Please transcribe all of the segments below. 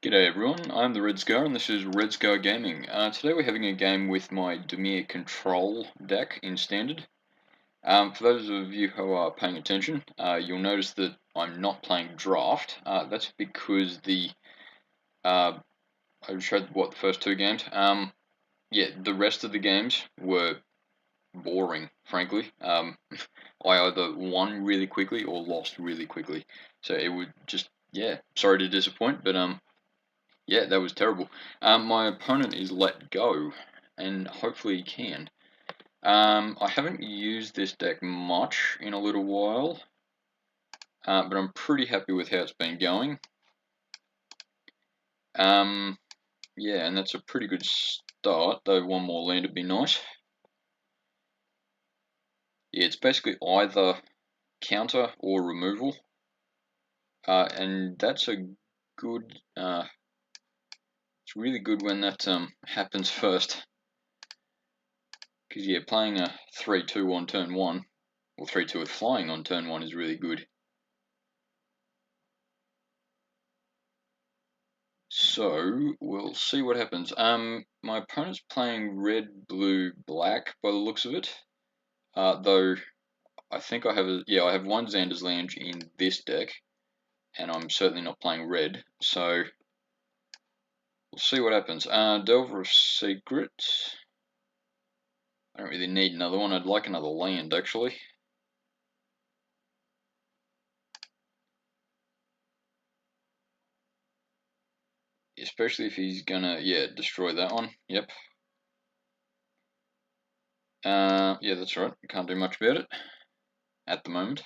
G'day everyone, I'm the Red Scar and this is Red Scar Gaming. Today we're having a game with my Dimir control deck in Standard. For those of you who are paying attention, you'll notice that I'm not playing Draft. That's because I showed the first two games. The rest of the games were boring, frankly. I either won really quickly or lost really quickly. So it would just, sorry to disappoint, but yeah, that was terrible. My opponent is let go, and hopefully he can. I haven't used this deck much in a little while, but I'm pretty happy with how it's been going. Yeah, and that's a pretty good start, though one more land would be nice. Yeah, it's basically either counter or removal, and that's a good. It's really good when that happens first. Because yeah, playing a 3-2 on turn 1, or 3-2 with flying on turn 1 is really good. So, we'll see what happens. My opponent's playing red, blue, black by the looks of it. Though, I think I have one Xander's Lounge in this deck, and I'm certainly not playing red, so we'll see what happens. Delver of Secrets. I don't really need another one, I'd like another land, actually. Especially if he's gonna, destroy that one. Yep. Yeah, that's right. Can't do much about it at the moment.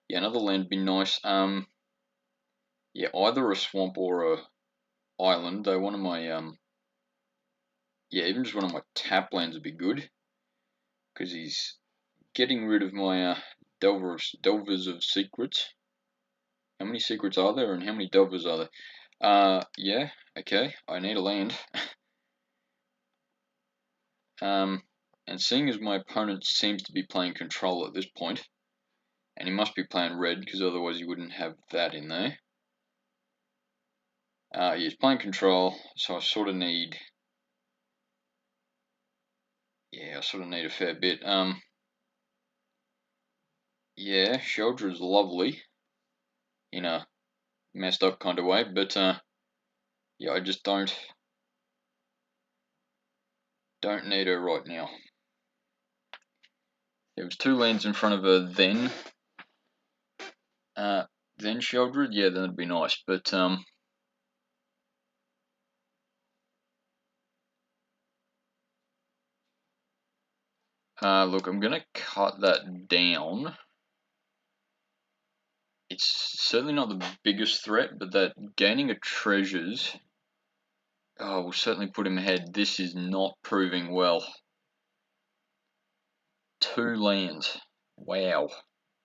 Yeah, another land would be nice. Yeah, either a swamp or a island. Though one of my even just one of my tap lands would be good because he's getting rid of my delvers of secrets. How many secrets are there, and how many delvers are there? Yeah, okay. I need a land. And seeing as my opponent seems to be playing control at this point, and he must be playing red because otherwise he wouldn't have that in there. He's playing control, so I sort of need. Yeah, I sort of need a fair bit. Yeah, Shelter is lovely in a messed up kind of way, but yeah, I just don't need her right now. There was two lands in front of her then. Then Sheldred, yeah, then it'd be nice, but look, I'm gonna cut that down. It's certainly not the biggest threat, but that gaining a treasures, will certainly put him ahead. This is not proving well. Two lands, wow.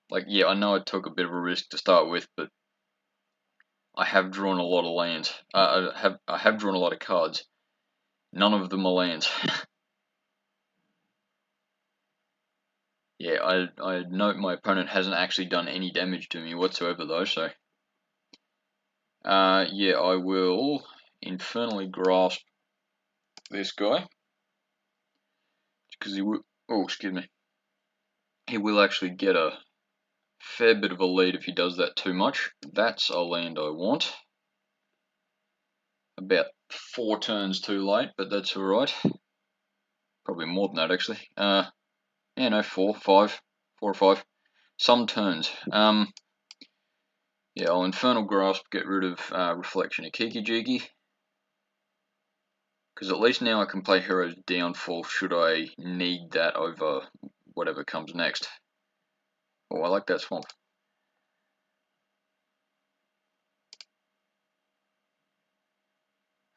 Like, yeah, I know I took a bit of a risk to start with, but I have drawn a lot of lands. I have drawn a lot of cards. None of them are lands. Yeah, I note my opponent hasn't actually done any damage to me whatsoever though, so yeah, I will infernally grasp this guy because he will. Oh, excuse me. He will actually get a fair bit of a lead if he does that too much. That's a land I want. About 4 turns too late, but that's alright. Probably more than that actually. Yeah, no, 4 or 5. Some turns. Yeah, I'll Infernal Grasp, get rid of Reflection of Kiki-Jiki. Because at least now I can play Hero's Downfall should I need that over whatever comes next. Oh, I like that swamp.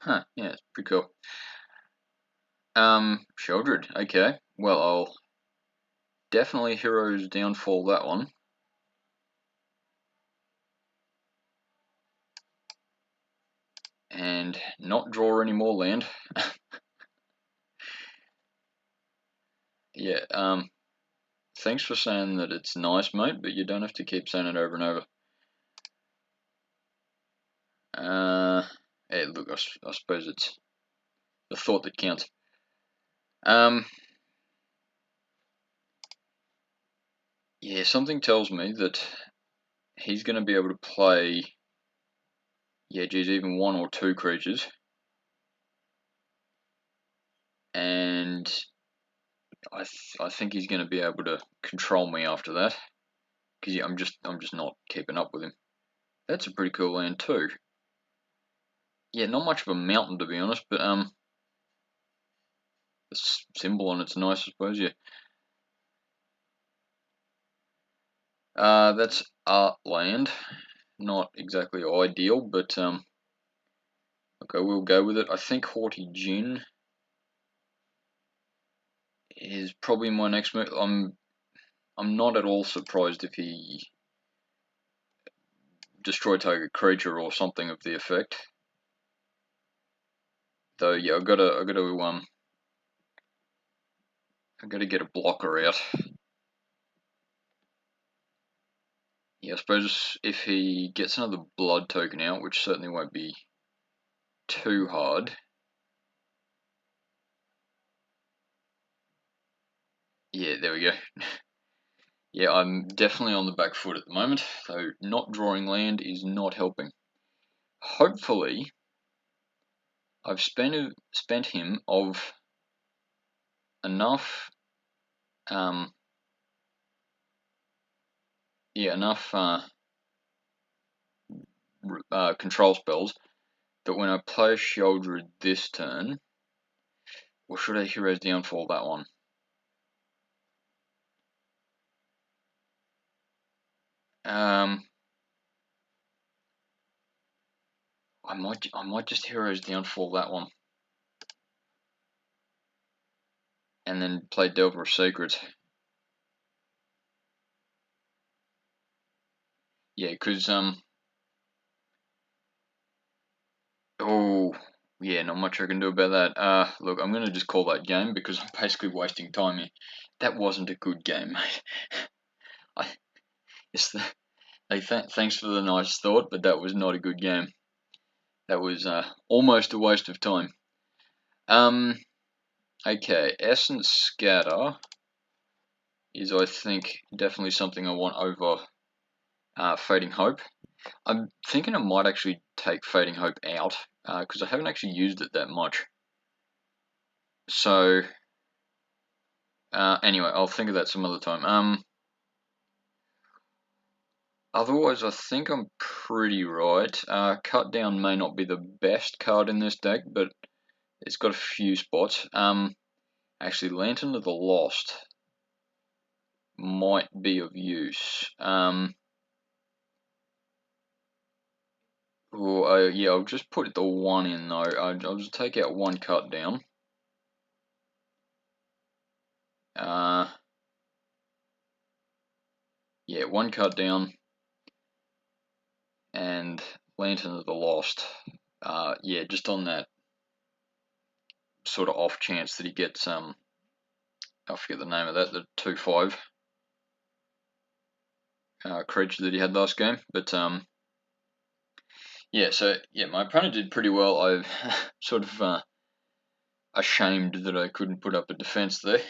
Huh, yeah, it's pretty cool. Sheldred, okay. Well, I'll definitely Hero's Downfall that one. And not draw any more land. Yeah, thanks for saying that it's nice, mate, but you don't have to keep saying it over and over. Hey, look, I suppose it's the thought that counts. Yeah, something tells me that he's going to be able to play, yeah, geez, even 1 or 2 creatures. And I think he's going to be able to control me after that. Because yeah, I'm just not keeping up with him. That's a pretty cool land too. Yeah, not much of a mountain to be honest, but the symbol on it's nice, I suppose. Yeah. That's art land. Not exactly ideal, but okay, we'll go with it. I think Haughty Djinn is probably my next move. I'm not at all surprised if he destroy target creature or something of the effect. Though yeah, I gotta get a blocker out. Yeah, I suppose if he gets another blood token out, which certainly won't be too hard. Yeah, there we go. Yeah, I'm definitely on the back foot at the moment, so not drawing land is not helping. Hopefully, I've spent him of enough, enough control spells that when I play Sheoldred this turn, or should I Hero's Downfall that one? I might just Hero's Downfall that one, and then play Delver of Secrets. Yeah, because oh yeah, not much I can do about that. Look, I'm gonna just call that game because I'm basically wasting time here. That wasn't a good game, mate. I it's the, hey, thanks for the nice thought, but that was not a good game. That was almost a waste of time. Okay, Essence Scatter is, I think, definitely something I want over Fading Hope. I'm thinking I might actually take Fading Hope out because I haven't actually used it that much. So anyway, I'll think of that some other time. Otherwise, I think I'm pretty right. Cut Down may not be the best card in this deck, but it's got a few spots. Actually, Lantern of the Lost might be of use. Yeah, I'll just put the 1 in though. I'll just take out 1 Cut Down. Yeah, 1 Cut Down and Lantern of the Lost. Yeah, just on that sort of off chance that he gets I forget the name of that, the 2/5 creature that he had last game. But yeah, so yeah, my opponent did pretty well. I'm sort of ashamed that I couldn't put up a defense there.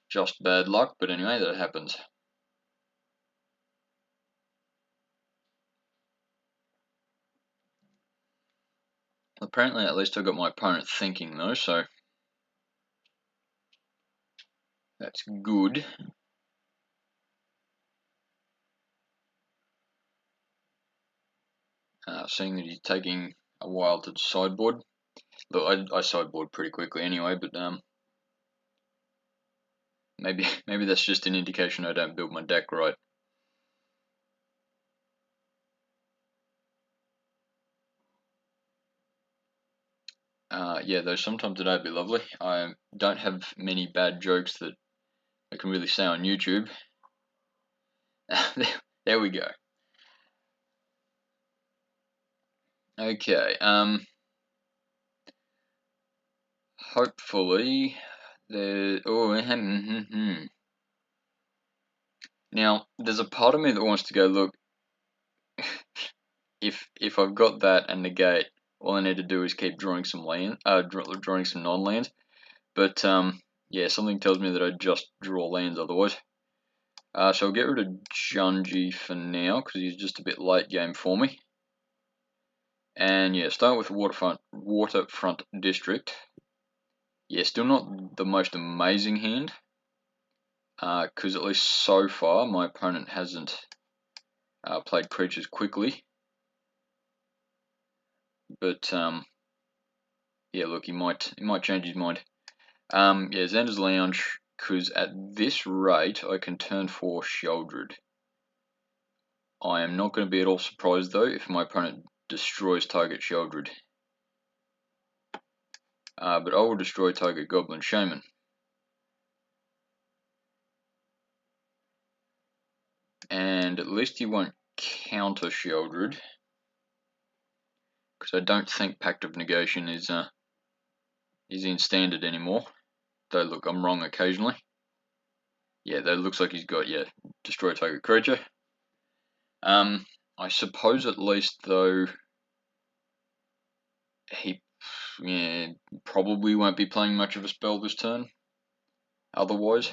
Just bad luck, but anyway, that happens. Apparently, at least I got my opponent thinking though, so that's good. Seeing that he's taking a while to sideboard. Look, I sideboard pretty quickly anyway, but maybe that's just an indication I don't build my deck right. Yeah, though sometimes today'd be lovely. I don't have many bad jokes that I can really say on YouTube. There we go. Okay. Hopefully the Now there's a part of me that wants to go look. if I've got that and negate, all I need to do is keep drawing some land, drawing some non-lands. But yeah, something tells me that I just draw lands otherwise. So I'll get rid of Junji for now because he's just a bit late game for me. And yeah, start with Waterfront District. Yeah, still not the most amazing hand, because at least so far my opponent hasn't played creatures quickly. But yeah, look, he might change his mind. Yeah, Xander's Lounge, because at this rate I can turn for Sheoldred. I am not going to be at all surprised though if my opponent destroys target Sheoldred. But I will destroy target Goblin Shaman. And at least he won't counter Sheoldred, because I don't think Pact of Negation is in standard anymore. Though look, I'm wrong occasionally. Yeah, that looks like he's got, yeah, destroy target creature. I suppose at least though he probably won't be playing much of a spell this turn otherwise.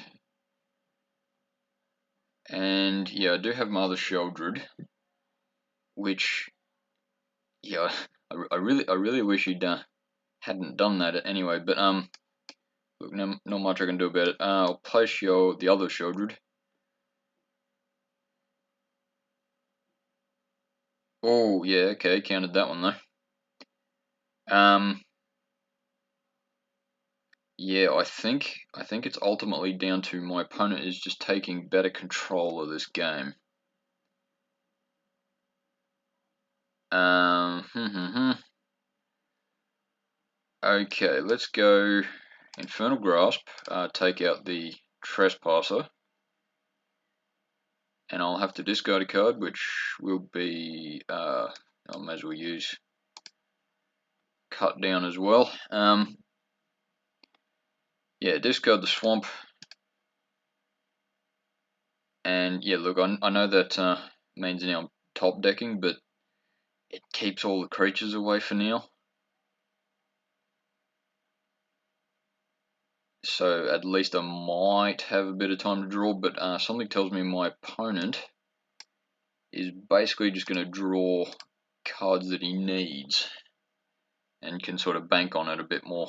And yeah, I do have my other Sheoldred, which yeah, I really wish he'd hadn't done that anyway. But look, not much I can do about it. I'll play the other Sheoldred. Oh yeah, okay, counted that one though. Yeah, I think it's ultimately down to my opponent is just taking better control of this game. Okay, let's go Infernal Grasp, take out the Trespasser, and I'll have to discard a card, which will be, I may as well use Cut Down as well. Yeah, discard the Swamp, and yeah, look, I know that means now I'm top decking, but it keeps all the creatures away for now. So at least I might have a bit of time to draw, but something tells me my opponent is basically just going to draw cards that he needs and can sort of bank on it a bit more.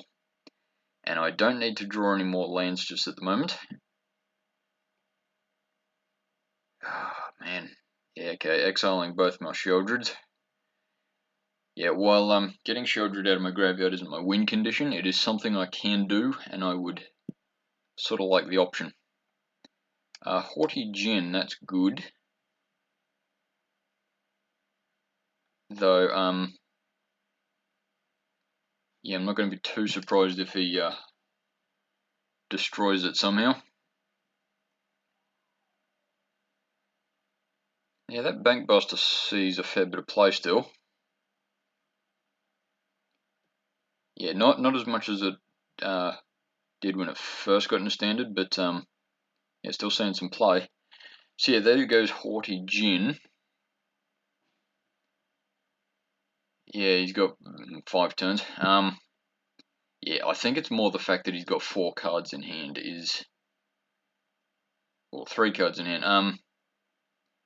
And I don't need to draw any more lands just at the moment. Oh, man. Yeah, okay, exiling both my Sheoldreds. Yeah, while getting Sheoldred out of my graveyard isn't my win condition, it is something I can do, and I would sort of like the option. Haughty Djinn, that's good. Though, yeah, I'm not going to be too surprised if he destroys it somehow. Yeah, that Bankbuster sees a fair bit of play still. Yeah, not as much as it did when it first got into standard, but yeah, still seeing some play. So yeah, there goes Haughty Djinn. Yeah, he's got 5 turns. Yeah, I think it's more the fact that he's got 4 cards in hand or 3 cards in hand.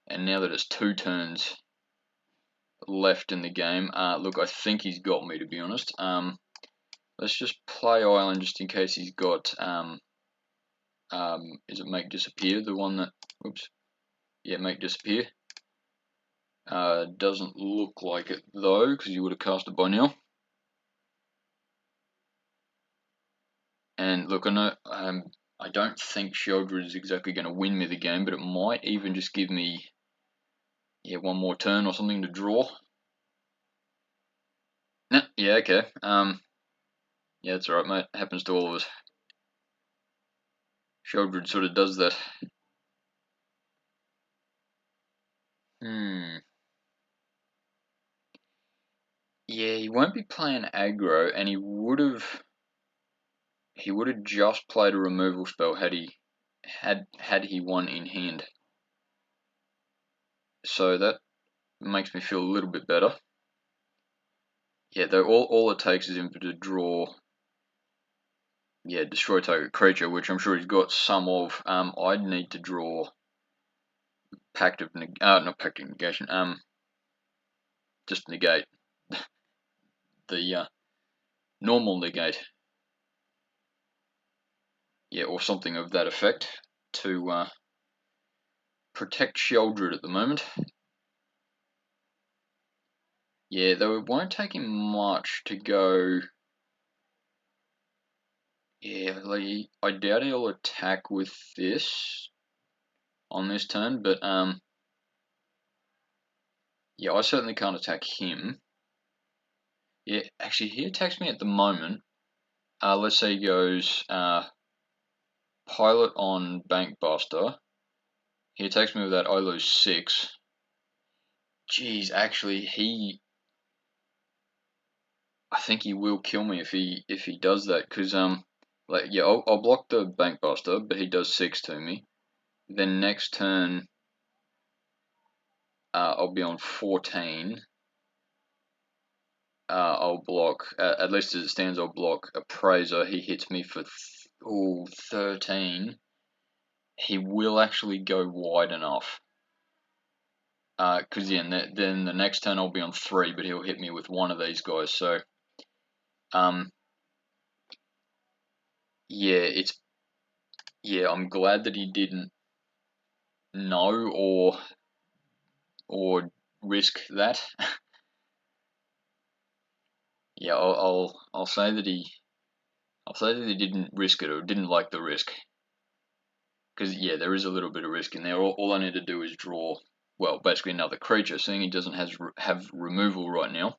And now that it's 2 turns left in the game, look, I think he's got me, to be honest. Let's just play Island just in case he's got, is it Make Disappear, the one that, oops, yeah, Make Disappear. Doesn't look like it though, because you would have cast it by now. And look, I know, I don't think Sheoldred is exactly going to win me the game, but it might even just give me, yeah, 1 more turn or something to draw. Nah, yeah, okay. Yeah, that's alright, mate. It happens to all of us. Sheoldred sort of does that. Yeah, he won't be playing aggro, and he would have just played a removal spell had he won in hand. So that makes me feel a little bit better. Yeah, though all it takes is him to draw, yeah, destroy target creature, which I'm sure he's got some of. I'd need to draw Pact of not Pact of Negation. Just negate the normal negate. Yeah, or something of that effect to protect Sheoldred at the moment. Yeah, though it won't take him much to go. Yeah, like, I doubt he'll attack with this on this turn, but yeah, I certainly can't attack him. Yeah, actually, he attacks me at the moment. Let's say he goes Pilot on Bankbuster. He attacks me with that, I lose 6. Jeez, actually, I think he will kill me if he does that, because like, yeah, I'll block the Bankbuster, but he does 6 to me. Then next turn, I'll be on 14. I'll block, at least as it stands, I'll block Appraiser. He hits me for 13. He will actually go wide enough. Because yeah, then the next turn I'll be on 3, but he'll hit me with one of these guys. So, yeah, I'm glad that he didn't know or risk that. Yeah, I'll say that he didn't risk it or didn't like the risk. Because yeah, there is a little bit of risk in there. All I need to do is draw, well, basically another creature, seeing he doesn't have removal right now.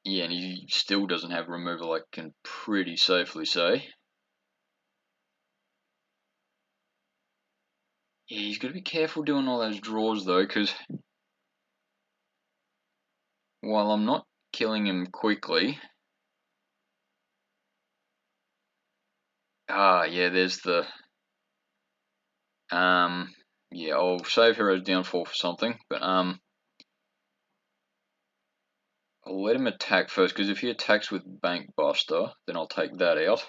Yeah, and he still doesn't have removal, I can pretty safely say. Yeah, he's got to be careful doing all those draws though, because while I'm not killing him quickly, yeah, there's the yeah, I'll save Hero's Downfall for something, but I'll let him attack first, because if he attacks with Bankbuster, then I'll take that out.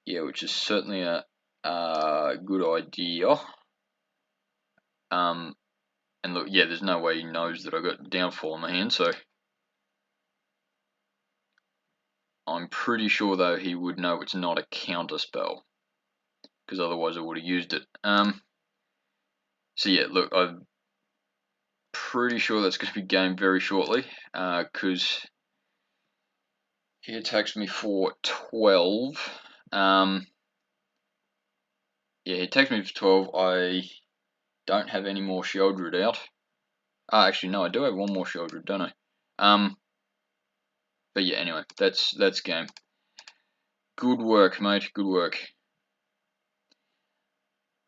Yeah, which is certainly a good idea. And look, yeah, there's no way he knows that I got Downfall on my hand, so I'm pretty sure though he would know it's not a counter spell, because otherwise I would have used it. So yeah, look, I'm pretty sure that's going to be game very shortly, because he attacks me for 12. Yeah, he attacks me for 12. I don't have any more Sheoldred out. Actually, no, I do have one more Sheoldred, don't I? But yeah, anyway, that's game. Good work, mate. Good work.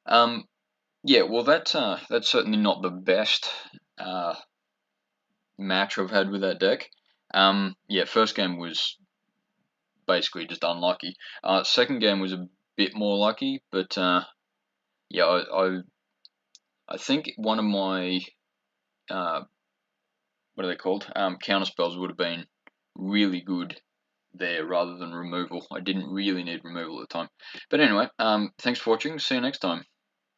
Yeah, well, that's certainly not the best match I've had with that deck. Yeah, first game was basically just unlucky. Second game was a bit more lucky, but yeah, I think one of my what are they called? Counter spells would have been really good there rather than removal. I didn't really need removal at the time. But anyway, thanks for watching. See you next time.